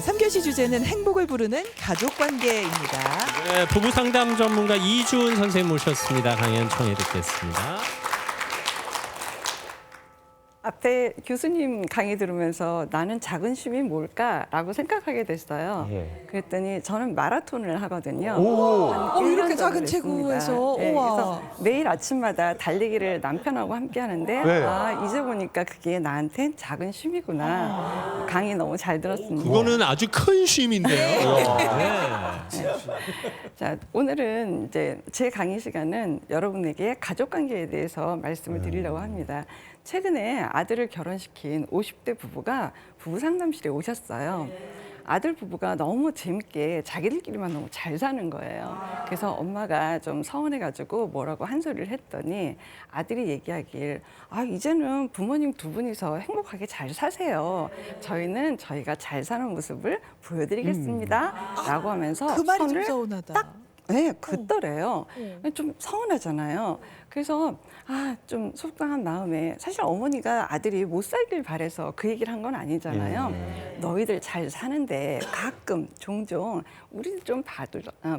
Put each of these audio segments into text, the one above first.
3교시 주제는 행복을 부르는 가족관계입니다. 네, 부부 상담 전문가 이주은 선생님 모셨습니다. 강연 청해 듣겠습니다. 앞에 교수님 강의 들으면서 나는 작은 쉼이 뭘까라고 생각하게 됐어요. 예. 그랬더니 저는 마라톤을 하거든요. 오. 한 이렇게 1년 작은 정도 체구에서 했습니다. 우와. 그래서 매일 아침마다 달리기를 남편하고 함께 하는데 네. 아 이제 보니까 그게 나한텐 작은 쉼이구나. 강의 너무 잘 들었습니다. 그거는 아주 큰 쉼인데요. 네. 자, 오늘은 이제 제 강의 시간은 여러분에게 가족 관계에 대해서 말씀을 드리려고 합니다. 최근에 아들을 결혼시킨 50대 부부가 부부 상담실에 오셨어요. 아들 부부가 너무 재밌게 자기들끼리만 너무 잘 사는 거예요. 그래서 엄마가 좀 서운해가지고 뭐라고 한 소리를 했더니 아들이 얘기하길 이제는 부모님 두 분이서 행복하게 잘 사세요. 저희는 저희가 잘 사는 모습을 보여드리겠습니다. 라고 하면서 그 말이 좀 선을 서운하다. 딱 긋더래요. 좀 서운하잖아요. 그래서 좀 속상한 마음에 사실 어머니가 아들이 못 살길 바래서 그 얘기를 한 건 아니잖아요. 너희들 잘 사는데 가끔 종종 우리 좀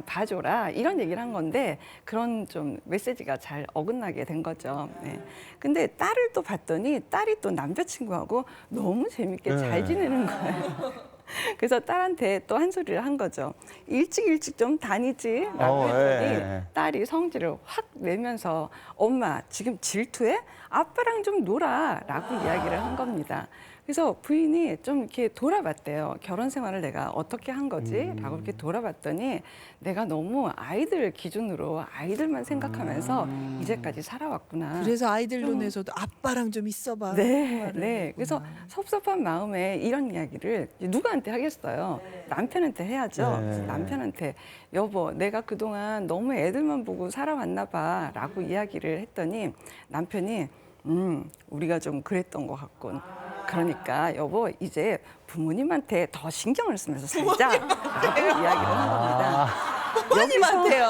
봐줘라 이런 얘기를 한 건데 그런 좀 메시지가 잘 어긋나게 된 거죠. 네. 근데 딸을 또 봤더니 딸이 또 남자친구하고 너무 재밌게 잘 지내는 거예요. 그래서 딸한테 또 한 소리를 한 거죠. 일찍 좀 다니지라고 했더니 딸이 성질을 확 내면서 엄마 지금 질투해? 아빠랑 좀 놀아라고 이야기를 한 겁니다. 그래서 부인이 좀 이렇게 돌아봤대요. 결혼 생활을 내가 어떻게 한 거지? 라고 이렇게 돌아봤더니 내가 너무 아이들 기준으로 아이들만 생각하면서 이제까지 살아왔구나. 그래서 아이들 눈에서도 아빠랑 좀 있어봐. 그 네, 말을 네. 했구나. 그래서 섭섭한 마음에 이런 이야기를 누구한테 하겠어요? 남편한테 해야죠. 그래서 남편한테 여보, 내가 그동안 너무 애들만 보고 살아왔나 봐라고 이야기를 했더니 남편이 우리가 좀 그랬던 것 같군. 그러니까 여보 이제 부모님한테 더 신경을 쓰면서 살자라고 이야기를 한 겁니다. 부모님한테요.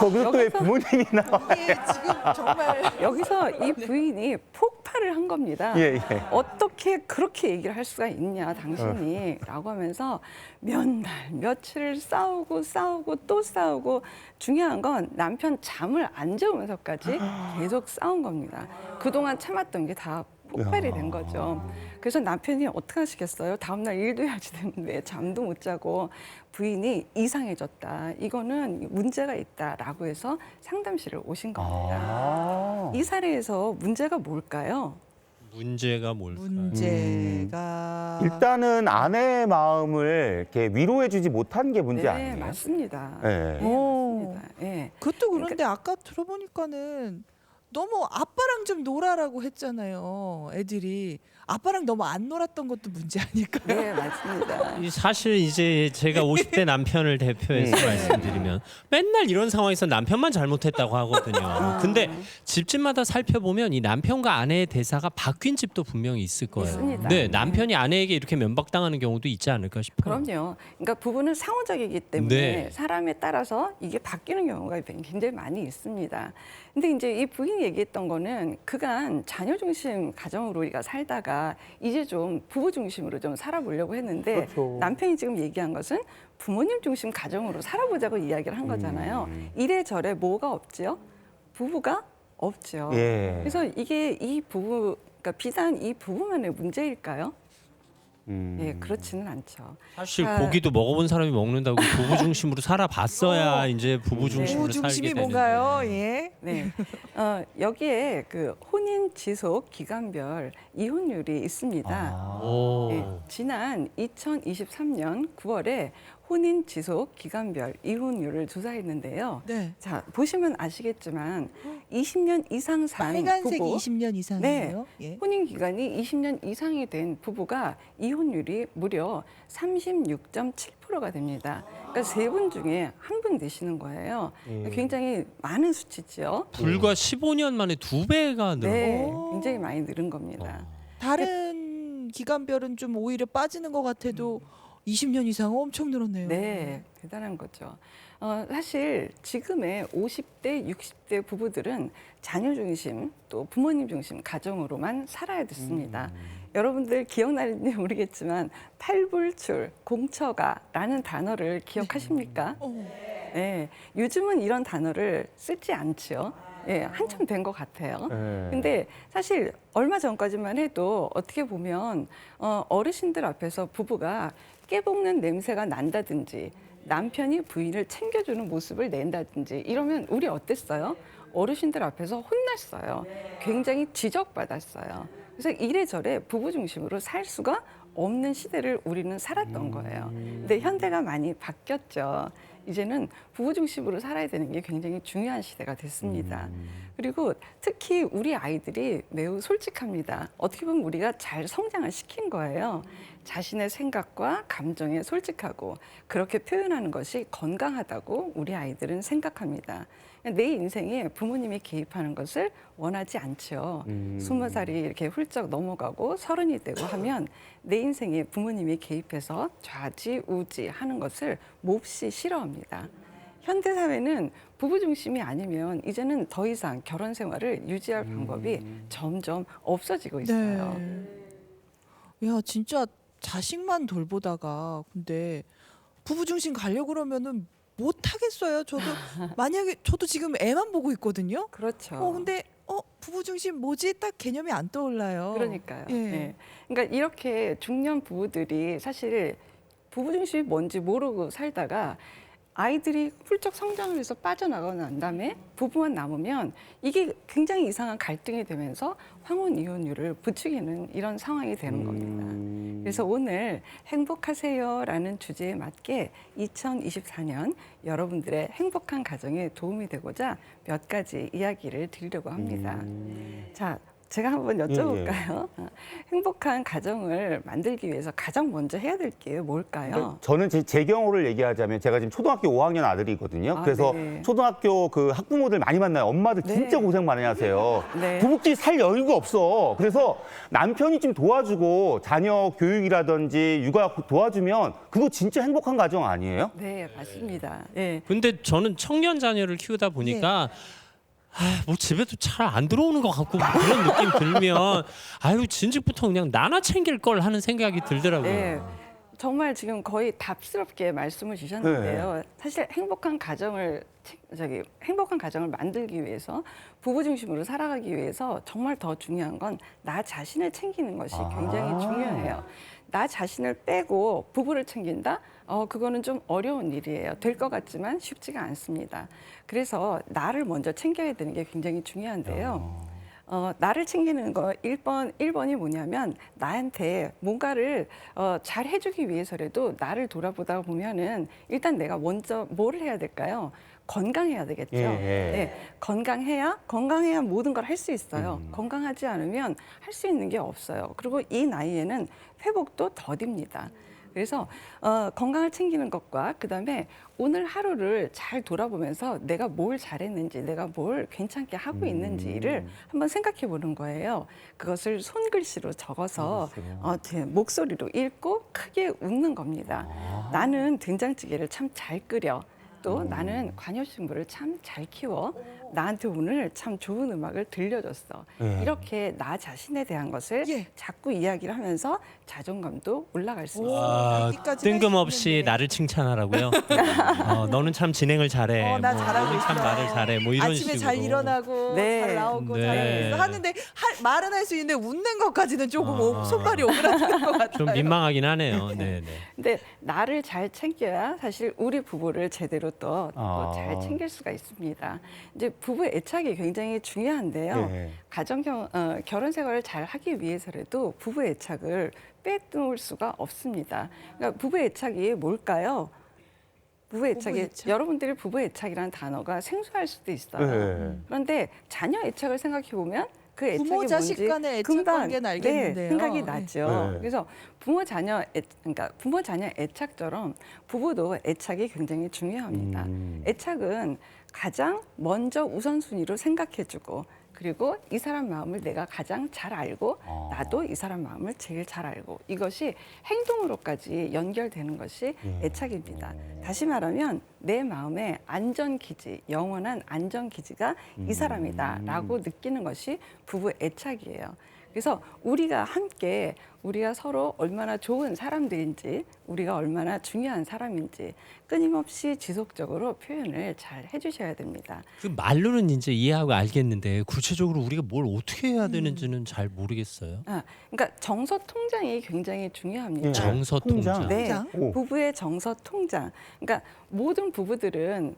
거기서 또 왜 부모님이 나와? 이게 지금 정말 여기서 이 부인이 폭발을 한 겁니다. 예. 어떻게 그렇게 얘기를 할 수가 있냐 당신이 라고 하면서 몇 날 며칠을 싸우고 또 싸우고 중요한 건 남편 잠을 안 재우면서까지 계속 싸운 겁니다. 그동안 참았던 게 다 폭발이 된 거죠. 그래서 남편이 어떻게 하시겠어요? 다음날 일도 해야지 되는데 잠도 못 자고 부인이 이상해졌다. 이거는 문제가 있다라고 해서 상담실을 오신 겁니다. 이 사례에서 문제가 뭘까요? 문제가 뭘까요? 문제가 일단은 아내의 마음을 이렇게 위로해주지 못한 게 문제 네, 아니에요? 맞습니다. 네. 네, 맞습니다. 네. 그것도 그런데 아까 들어보니까는 너무 아빠랑 좀 놀아라고 했잖아요. 애들이 아빠랑 너무 안 놀았던 것도 문제 아닐까요? 네, 맞습니다. 사실 이제 제가 50대 남편을 대표해서 말씀드리면 맨날 이런 상황에서 남편만 잘못했다고 하거든요. 근데 집집마다 살펴보면 이 남편과 아내의 대사가 바뀐 집도 분명히 있을 거예요. 있습니다. 네, 남편이 아내에게 이렇게 면박당하는 경우도 있지 않을까 싶어요. 그럼요. 그러니까 부부는 상호적이기 때문에 네. 사람에 따라서 이게 바뀌는 경우가 굉장히 많이 있습니다. 근데 이제 이 부인이 얘기했던 거는 그간 자녀 중심 가정으로 우리가 살다가 이제 좀 부부 중심으로 좀 살아보려고 했는데 그렇죠. 남편이 지금 얘기한 것은 부모님 중심 가정으로 살아보자고 이야기를 한 거잖아요. 이래저래 뭐가 없지요? 부부가 없죠. 예. 그래서 이게 이 부부, 그러니까 비단 이 부부만의 문제일까요? 예, 그렇지는 않죠. 사실 아. 고기도 먹어본 사람이 먹는다고 부부 중심으로 살아봤어야 이제 부부 중심으로 부부 살게 중심이 되는데. 뭔가요? 예. 네, 여기에 그 혼인 지속 기간별 이혼율이 있습니다. 오. 네, 지난 2023년 9월에 혼인 지속 기간별 이혼율을 조사했는데요. 네. 자, 보시면 아시겠지만 20년 이상 산 빨간색 부부 20년 이상이에요. 예. 혼인 기간이 20년 이상이 된 부부가 이혼율이 무려 36.7%가 됩니다. 그러니까 세 분 중에 한 분 되시는 거예요. 굉장히 많은 수치죠. 불과 15년 만에 2배가 늘어. 네, 굉장히 많이 늘은 겁니다. 다른 기간별은 좀 오히려 빠지는 것 같아도 20년 이상 엄청 늘었네요. 네, 대단한 거죠. 사실 지금의 50대, 60대 부부들은 자녀 중심 또 부모님 중심 가정으로만 살아야 됐습니다. 여러분들 기억나는지 모르겠지만 팔불출, 공처가라는 단어를 기억하십니까? 네, 요즘은 이런 단어를 쓰지 않죠. 예, 한참 된 것 같아요. 근데 사실 얼마 전까지만 해도 어떻게 보면 어르신들 앞에서 부부가 깨볶는 냄새가 난다든지 남편이 부인을 챙겨주는 모습을 낸다든지 이러면 우리 어땠어요? 어르신들 앞에서 혼났어요. 굉장히 지적받았어요. 그래서 이래저래 부부 중심으로 살 수가 없는 시대를 우리는 살았던 거예요. 근데 현대가 많이 바뀌었죠. 이제는 부부 중심으로 살아야 되는 게 굉장히 중요한 시대가 됐습니다. 그리고 특히 우리 아이들이 매우 솔직합니다. 어떻게 보면 우리가 잘 성장을 시킨 거예요. 자신의 생각과 감정에 솔직하고 그렇게 표현하는 것이 건강하다고 우리 아이들은 생각합니다. 내 인생에 부모님이 개입하는 것을 원하지 않죠. 20살이 이렇게 훌쩍 넘어가고 30이 되고 하면 내 인생에 부모님이 개입해서 좌지우지 하는 것을 몹시 싫어합니다. 현대 사회는 부부 중심이 아니면 이제는 더 이상 결혼 생활을 유지할 방법이 점점 없어지고 있어요. 네. 야, 진짜 자식만 돌보다가 근데 부부 중심 가려고 그러면은 못 하겠어요. 저도 만약에 저도 지금 애만 보고 있거든요. 그렇죠. 근데 부부 중심 뭐지? 딱 개념이 안 떠올라요. 그러니까요. 예. 예. 그러니까 이렇게 중년 부부들이 사실 부부 중심이 뭔지 모르고 살다가 아이들이 훌쩍 성장을 해서 빠져나가고 난 다음에 부부만 남으면 이게 굉장히 이상한 갈등이 되면서 황혼 이혼율을 부추기는 이런 상황이 되는 겁니다. 그래서 오늘 행복하세요라는 주제에 맞게 2024년 여러분들의 행복한 가정에 도움이 되고자 몇 가지 이야기를 드리려고 합니다. 자, 제가 한번 여쭤볼까요? 행복한 가정을 만들기 위해서 가장 먼저 해야 될 게 뭘까요? 저는 제 경우를 얘기하자면 제가 지금 초등학교 5학년 아들이거든요. 그래서 네. 초등학교 그 학부모들 많이 만나요. 엄마들 진짜 네. 고생 많이 하세요. 네. 부부끼리 살 여유가 없어. 그래서 남편이 좀 도와주고 자녀 교육이라든지 육아 도와주면 그거 진짜 행복한 가정 아니에요? 네, 맞습니다. 예. 근데 저는 청년 자녀를 키우다 보니까 뭐 집에도 잘 안 들어오는 것 같고 뭐 그런 느낌 들면 아유 진즉부터 그냥 나나 챙길 걸 하는 생각이 들더라고요. 네. 정말 지금 거의 답스럽게 말씀을 주셨는데요. 사실 행복한 가정을 만들기 위해서 부부 중심으로 살아가기 위해서 정말 더 중요한 건 나 자신을 챙기는 것이 굉장히 중요해요. 나 자신을 빼고 부부를 챙긴다? 그거는 좀 어려운 일이에요. 될 것 같지만 쉽지가 않습니다. 그래서 나를 먼저 챙겨야 되는 게 굉장히 중요한데요. 나를 챙기는 거 1번이 뭐냐면 나한테 뭔가를 잘 해주기 위해서라도 나를 돌아보다 보면은 일단 내가 먼저 뭘 해야 될까요? 건강해야 되겠죠. 네, 건강해야 모든 걸 할 수 있어요. 건강하지 않으면 할 수 있는 게 없어요. 그리고 이 나이에는 회복도 더딥니다. 그래서 건강을 챙기는 것과 그다음에 오늘 하루를 잘 돌아보면서 내가 뭘 잘했는지, 내가 뭘 괜찮게 하고 있는지를 한번 생각해 보는 거예요. 그것을 손글씨로 적어서 제 목소리로 읽고 크게 웃는 겁니다. 나는 된장찌개를 참 잘 끓여. 또 나는 관여식물을 참 잘 키워. 나한테 오늘 참 좋은 음악을 들려줬어. 이렇게 나 자신에 대한 것을 자꾸 이야기를 하면서 자존감도 올라갈 수 있어요. 여기까지는 뜬금없이 했는데. 나를 칭찬하라고요. 너는 참 진행을 잘해. 나 뭐, 잘하고 너는 참 있어. 말을 잘해. 뭐 이런 아침에 식으로. 잘 일어나고 네. 잘 나오고 네. 잘하고 있어 하는데 말은 할 수 있는데 웃는 것까지는 조금 손발이 오그라드는 것 같아요. 좀 민망하긴 하네요. 네, 네. 근데 나를 잘 챙겨야 사실 우리 부부를 제대로 또 잘 챙길 수가 있습니다. 이제 부부 애착이 굉장히 중요한데요. 네. 결혼 생활을 잘 하기 위해서라도 부부 애착을 빼놓을 수가 없습니다. 그러니까 부부 애착이 뭘까요? 부부 애착이 여러분들이 부부 애착이라는 단어가 생소할 수도 있어요. 그런데 자녀 애착을 생각해 보면 그 애착이 부모 자식 뭔지 간의 애착 금방 관계는 알겠는데요. 생각이 나죠. 네. 그래서 부모 자녀 애착처럼 부부도 애착이 굉장히 중요합니다. 애착은 가장 먼저 우선순위로 생각해주고 그리고 이 사람 마음을 내가 가장 잘 알고 나도 이 사람 마음을 제일 잘 알고 이것이 행동으로까지 연결되는 것이 애착입니다. 다시 말하면 내 마음의 안전기지, 영원한 안전기지가 이 사람이다라고 느끼는 것이 부부 애착이에요. 그래서 우리가 함께 우리가 서로 얼마나 좋은 사람들인지, 우리가 얼마나 중요한 사람인지 끊임없이 지속적으로 표현을 잘 해주셔야 됩니다. 그 말로는 이제 이해하고 알겠는데 구체적으로 우리가 뭘 어떻게 해야 되는지는 잘 모르겠어요. 그러니까 정서 통장이 굉장히 중요합니다. 정서 통장. 네, 통장? 오. 부부의 정서 통장. 그러니까 모든 부부들은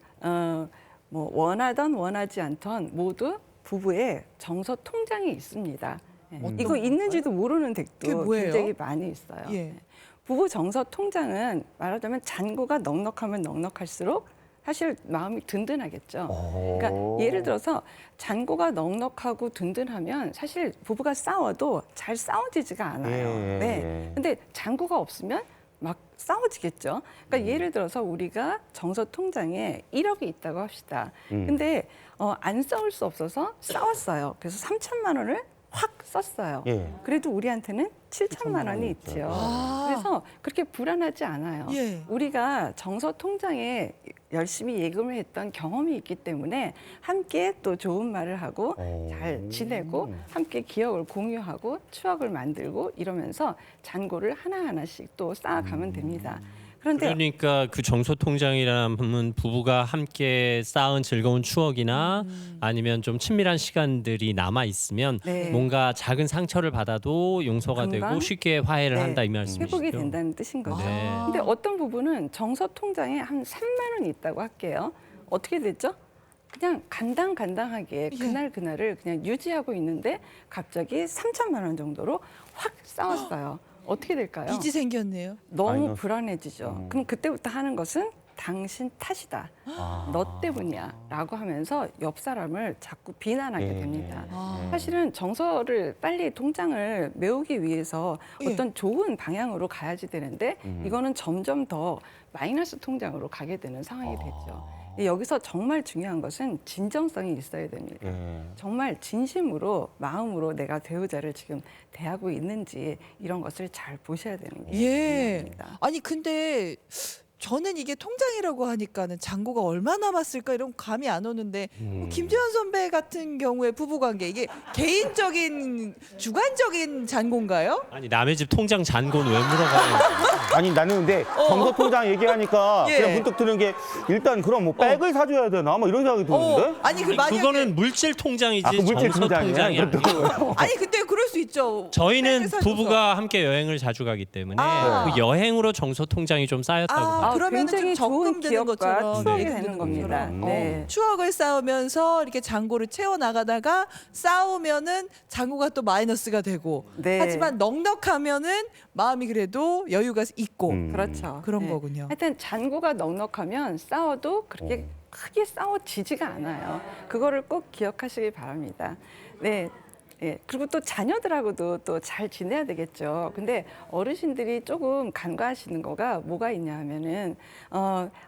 뭐 원하던 원하지 않던 모두 부부의 정서 통장이 있습니다. 네. 이거 있는지도 모르는 그게 댁도 뭐예요? 굉장히 많이 있어요. 예. 네. 부부 정서 통장은 말하자면 잔고가 넉넉하면 넉넉할수록 사실 마음이 든든하겠죠. 그러니까 예를 들어서 잔고가 넉넉하고 든든하면 사실 부부가 싸워도 잘 싸워지지가 않아요. 예. 네. 근데 잔고가 없으면 막 싸워지겠죠. 그러니까 예를 들어서 우리가 정서 통장에 1억이 있다고 합시다. 근데 안 싸울 수 없어서 싸웠어요. 그래서 3천만 원을 확 썼어요. 예. 그래도 우리한테는 7천만 원이 있죠. 아. 그래서 그렇게 불안하지 않아요. 예. 우리가 정서 통장에 열심히 예금을 했던 경험이 있기 때문에 함께 또 좋은 말을 하고 잘 지내고 함께 기억을 공유하고 추억을 만들고 이러면서 잔고를 하나하나씩 또 쌓아가면 됩니다. 그런데 그러니까 그 정서 통장이라면 부부가 함께 쌓은 즐거운 추억이나 아니면 좀 친밀한 시간들이 남아 있으면 네. 뭔가 작은 상처를 받아도 용서가 금방? 되고 쉽게 화해를 네, 한다 이 말씀이시죠. 회복이 된다는 뜻인 거죠. 네. 근데 어떤 부분은 정서 통장에 한 3만 원이 있다고 할게요. 어떻게 됐죠? 그냥 간당간당하게 그날 그날을 그냥 유지하고 있는데 갑자기 3천만 원 정도로 확 싸웠어요. 어떻게 될까요? 빚이 생겼네요. 너무 마이너스. 불안해지죠. 그럼 그때부터 하는 것은 당신 탓이다. 너 때문이야. 라고 하면서 옆 사람을 자꾸 비난하게 예. 됩니다. 아. 사실은 정서를 빨리 통장을 메우기 위해서 예. 어떤 좋은 방향으로 가야지 되는데 이거는 점점 더 마이너스 통장으로 가게 되는 상황이 되죠. 여기서 정말 중요한 것은 진정성이 있어야 됩니다. 예. 정말 진심으로 마음으로 내가 배우자를 지금 대하고 있는지 이런 것을 잘 보셔야 되는 게 예. 중요합니다. 아니 근데 저는 이게 통장이라고 하니까는 잔고가 얼마 남았을까 이런 감이 안 오는데 김재현 선배 같은 경우에 부부관계 이게 개인적인 주관적인 잔고인가요? 아니 남의 집 통장 잔고는 왜 물어봐요? 아니 나는 근데 정서 통장 얘기하니까 예. 그냥 문득 드는 게 일단 그럼 뭐 백을 사줘야 되나 뭐 이런 생각이 드는데. 아니 그 아니, 만약에 그거는 물질 통장이지 아, 그 물질 정서 통장이야? 통장이 아니고. 아니 근데 그럴 수 있죠. 저희는 백을 사줘서. 부부가 함께 여행을 자주 가기 때문에 아. 그 여행으로 정서 통장이 좀 쌓였다고 봐요. 그러면은 좀 굉장히 좋은 적금되는 기억과 것처럼 추억이 예금 되는 드는 겁니다. 것처럼. 네. 추억을 쌓으면서 이렇게 잔고를 채워 나가다가 싸우면은 잔고가 또 마이너스가 되고 네. 하지만 넉넉하면은 마음이 그래도 여유가 있고 그렇죠. 그런 네. 거군요. 하여튼 잔고가 넉넉하면 싸워도 그렇게 크게 싸워지지가 않아요. 그거를 꼭 기억하시기 바랍니다. 네. 예, 그리고 또 자녀들하고도 또 잘 지내야 되겠죠. 근데 어르신들이 조금 간과하시는 거가 뭐가 있냐 하면은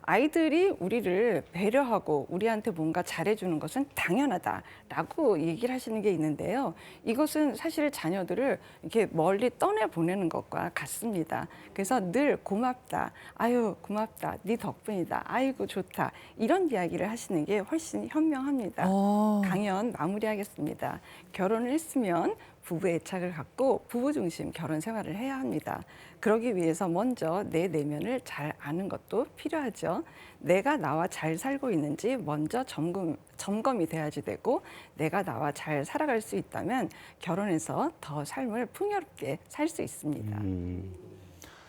아이들이 우리를 배려하고 우리한테 뭔가 잘해주는 것은 당연하다라고 얘기를 하시는 게 있는데요. 이것은 사실 자녀들을 이렇게 멀리 떠내 보내는 것과 같습니다. 그래서 늘 고맙다, 아유 고맙다, 네 덕분이다, 아이고 좋다 이런 이야기를 하시는 게 훨씬 현명합니다. 강연 마무리하겠습니다. 결혼을 했으면 부부의 애착을 갖고 부부 중심 결혼 생활을 해야 합니다. 그러기 위해서 먼저 내 내면을 잘 아는 것도 필요하죠. 내가 나와 잘 살고 있는지 먼저 점검이 돼야지 되고 내가 나와 잘 살아갈 수 있다면 결혼해서 더 삶을 풍요롭게 살 수 있습니다.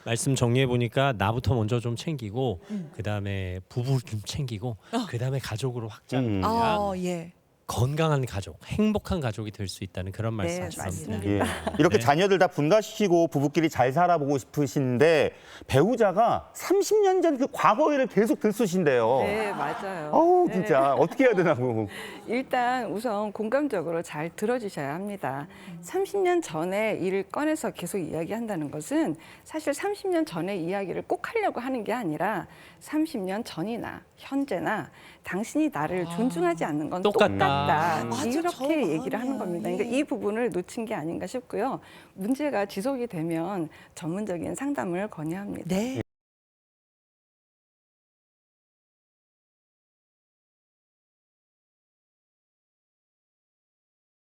말씀 정리해 보니까 나부터 먼저 좀 챙기고 그다음에 부부를 좀 챙기고 그다음에 가족으로 확장을 해야 예. 건강한 가족, 행복한 가족이 될 수 있다는 그런 네, 말씀하셨습니다. 맞습니다. 예. 이렇게 자녀들 다 분가시키고 부부끼리 잘 살아보고 싶으신데 배우자가 30년 전 그 과거 일을 계속 들쑤신대요. 네, 맞아요. 어우 진짜 어떻게 해야 되나고. 일단 우선 공감적으로 잘 들어주셔야 합니다. 30년 전의 일을 꺼내서 계속 이야기한다는 것은 사실 30년 전의 이야기를 꼭 하려고 하는 게 아니라 30년 전이나 현재나 당신이 나를 존중하지 않는 건 똑같다. 똑같다. 맞아, 저 이렇게 얘기를 하는 마음이야. 겁니다. 그러니까 이 부분을 놓친 게 아닌가 싶고요. 문제가 지속이 되면 전문적인 상담을 권유합니다. 네.